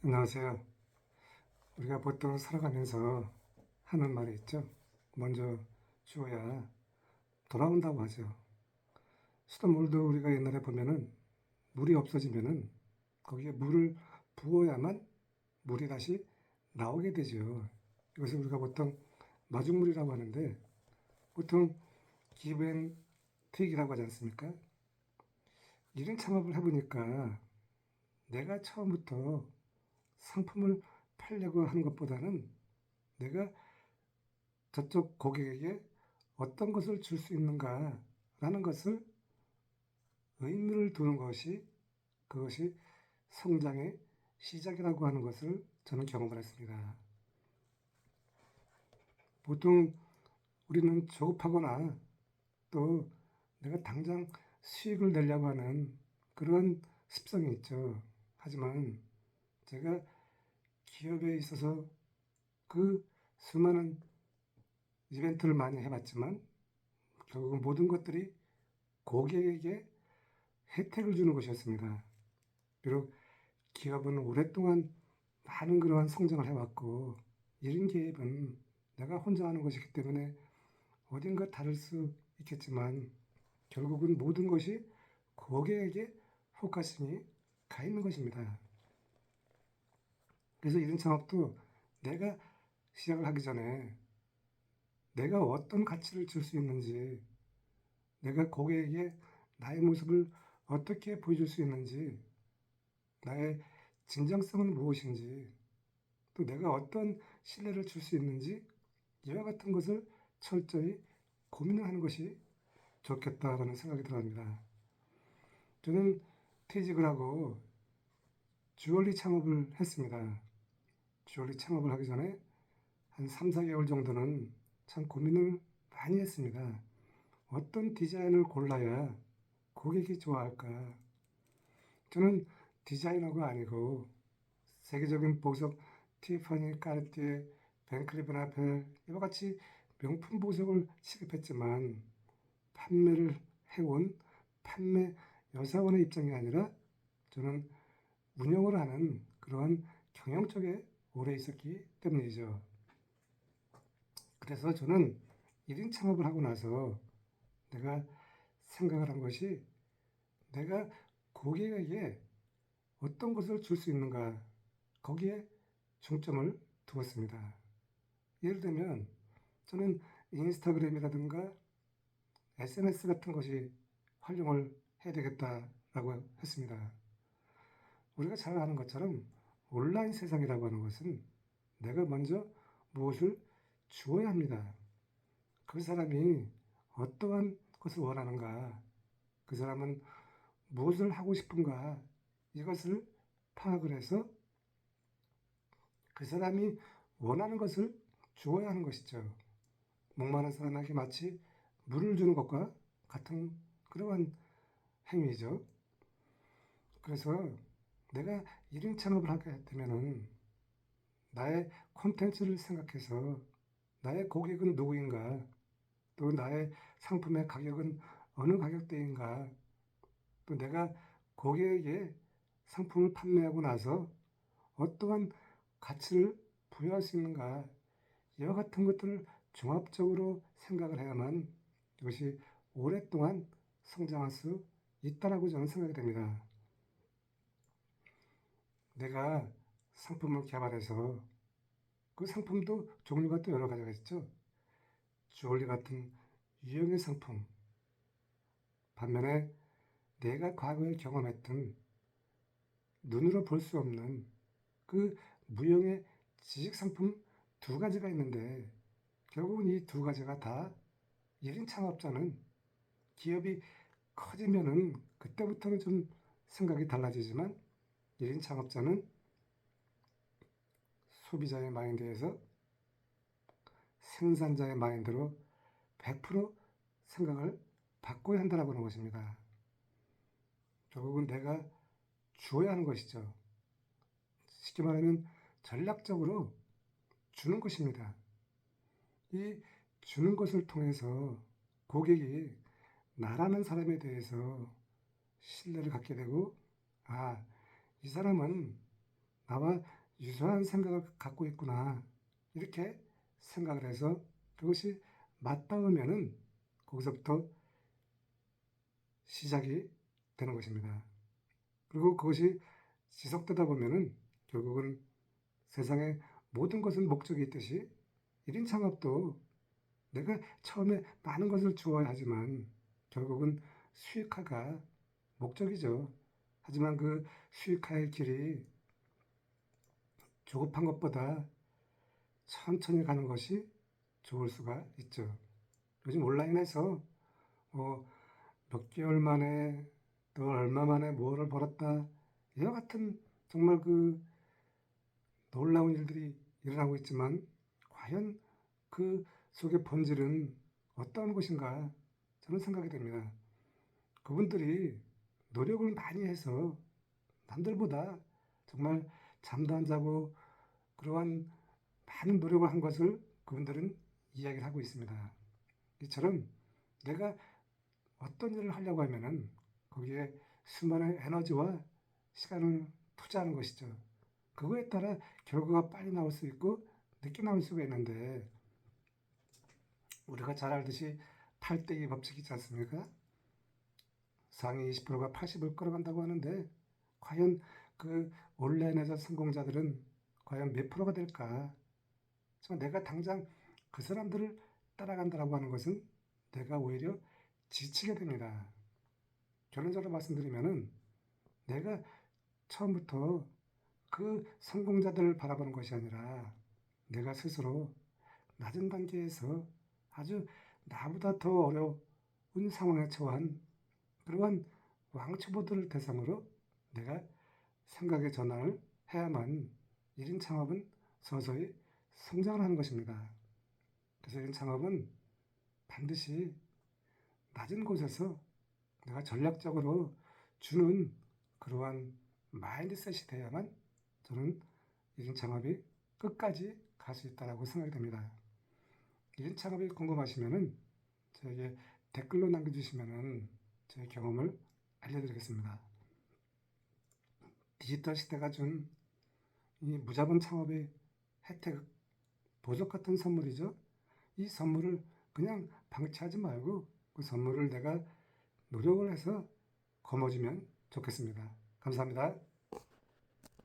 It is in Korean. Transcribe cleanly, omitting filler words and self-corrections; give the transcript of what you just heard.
안녕하세요. 우리가 보통 살아가면서 하는 말이 있죠. 먼저 주어야 돌아온다고 하죠. 수돗물도 우리가 옛날에 보면은 물이 없어지면은 거기에 물을 부어야만 물이 다시 나오게 되죠. 이것을 우리가 보통 마중물이라고 하는데 보통 기브앤테이크라고 하지 않습니까? 이런 창업을 해보니까 내가 처음부터 상품을 팔려고 하는 것보다는 내가 저쪽 고객에게 어떤 것을 줄 수 있는가라는 것을 의미를 두는 것이 그것이 성장의 시작이라고 하는 것을 저는 경험을 했습니다. 보통 우리는 조급하거나 또 내가 당장 수익을 내려고 하는 그런 습성이 있죠. 하지만 제가 기업에 있어서 그 수많은 이벤트를 많이 해봤지만 결국은 모든 것들이 고객에게 혜택을 주는 것이었습니다. 비록 기업은 오랫동안 많은 그러한 성장을 해왔고 이런 기업은 내가 혼자 하는 것이기 때문에 어딘가 다를 수 있겠지만 결국은 모든 것이 고객에게 포커싱이 가 있는 것입니다. 그래서 이런 창업도 내가 시작을 하기 전에 내가 어떤 가치를 줄 수 있는지, 내가 고객에게 나의 모습을 어떻게 보여줄 수 있는지, 나의 진정성은 무엇인지, 또 내가 어떤 신뢰를 줄 수 있는지 이와 같은 것을 철저히 고민을 하는 것이 좋겠다라는 생각이 들어갑니다. 저는 퇴직을 하고 주얼리 창업을 했습니다. 주얼리 창업을 하기 전에 한 3, 4개월 정도는 참 고민을 많이 했습니다. 어떤 디자인을 골라야 고객이 좋아할까? 저는 디자이너가 아니고 세계적인 보석 티파니, 까르띠에, 벤클리브나 벨 이와 같이 명품 보석을 취급했지만 판매를 해온 판매 여사원의 입장이 아니라 저는 운영을 하는 그러한 경영 쪽에 오래 있었기 때문이죠. 그래서 저는 1인 창업을 하고 나서 내가 생각을 한 것이 내가 고객에게 어떤 것을 줄 수 있는가 거기에 중점을 두었습니다. 예를 들면 저는 인스타그램이라든가 SNS 같은 것이 활용을 해야 되겠다라고 했습니다. 우리가 잘 아는 것처럼 온라인 세상이라고 하는 것은 내가 먼저 무엇을 주어야 합니다. 그 사람이 어떠한 것을 원하는가, 그 사람은 무엇을 하고 싶은가, 이것을 파악을 해서 그 사람이 원하는 것을 주어야 하는 것이죠. 목마른 사람에게 마치 물을 주는 것과 같은 그러한 행위죠. 그래서 내가 1인 창업을 하게 되면은 나의 콘텐츠를 생각해서 나의 고객은 누구인가, 또 나의 상품의 가격은 어느 가격대인가, 또 내가 고객에게 상품을 판매하고 나서 어떠한 가치를 부여할 수 있는가, 이와 같은 것들을 종합적으로 생각을 해야만 이것이 오랫동안 성장할 수 있다라고 저는 생각이 됩니다. 내가 상품을 개발해서 그 상품도 종류가 또 여러 가지가 있죠. 주얼리 같은 유형의 상품, 반면에 내가 과거에 경험했던 눈으로 볼 수 없는 그 무형의 지식 상품 두 가지가 있는데 결국은 이 두 가지가 다 1인 창업자는 기업이 커지면은 그때부터는 좀 생각이 달라지지만 1인 창업자는 소비자의 마인드에서 생산자의 마인드로 100% 생각을 바꿔야 한다고 하는 것입니다. 결국은 내가 주어야 하는 것이죠. 쉽게 말하면 전략적으로 주는 것입니다. 이 주는 것을 통해서 고객이 나라는 사람에 대해서 신뢰를 갖게 되고, 아, 이 사람은 나와 유사한 생각을 갖고 있구나. 이렇게 생각을 해서 그것이 맞닿으면은 거기서부터 시작이 되는 것입니다. 그리고 그것이 지속되다 보면은 결국은 세상에 모든 것은 목적이 있듯이 1인 창업도 내가 처음에 많은 것을 주어야 하지만 결국은 수익화가 목적이죠. 하지만 그 수익화의 길이 조급한 것보다 천천히 가는 것이 좋을 수가 있죠. 요즘 온라인에서 몇 개월 만에 또 얼마 만에 뭐를 벌었다 이와 같은 정말 그 놀라운 일들이 일어나고 있지만 과연 그 속의 본질은 어떤 것인가 저는 생각이 됩니다. 그분들이 노력을 많이 해서 남들보다 정말 잠도 안 자고 그러한 많은 노력을 한 것을 그분들은 이야기를 하고 있습니다. 이처럼 내가 어떤 일을 하려고 하면은 거기에 수많은 에너지와 시간을 투자하는 것이죠. 그거에 따라 결과가 빨리 나올 수 있고 늦게 나올 수가 있는데 우리가 잘 알듯이 8대2 법칙이 있지 않습니까? 상위 20%가 80을 끌어간다고 하는데 과연 그 온라인에서 성공자들은 과연 몇 프로가 될까? 내가 당장 그 사람들을 따라간다라고 하는 것은 내가 오히려 지치게 됩니다. 결론적으로 말씀드리면은 내가 처음부터 그 성공자들을 바라보는 것이 아니라 내가 스스로 낮은 단계에서 아주 나보다 더 어려운 상황에 처한 그러한 왕초보들을 대상으로 내가 생각의 전환을 해야만 1인 창업은 서서히 성장을 하는 것입니다. 그래서 1인 창업은 반드시 낮은 곳에서 내가 전략적으로 주는 그러한 마인드셋이 돼야만 저는 1인 창업이 끝까지 갈 수 있다고 생각이 됩니다. 1인 창업이 궁금하시면은 저에게 댓글로 남겨주시면은 제 경험을 알려드리겠습니다. 디지털 시대가 준 이 무자본 창업의 혜택, 보석 같은 선물이죠. 이 선물을 그냥 방치하지 말고 그 선물을 내가 노력을 해서 거머쥐면 좋겠습니다. 감사합니다.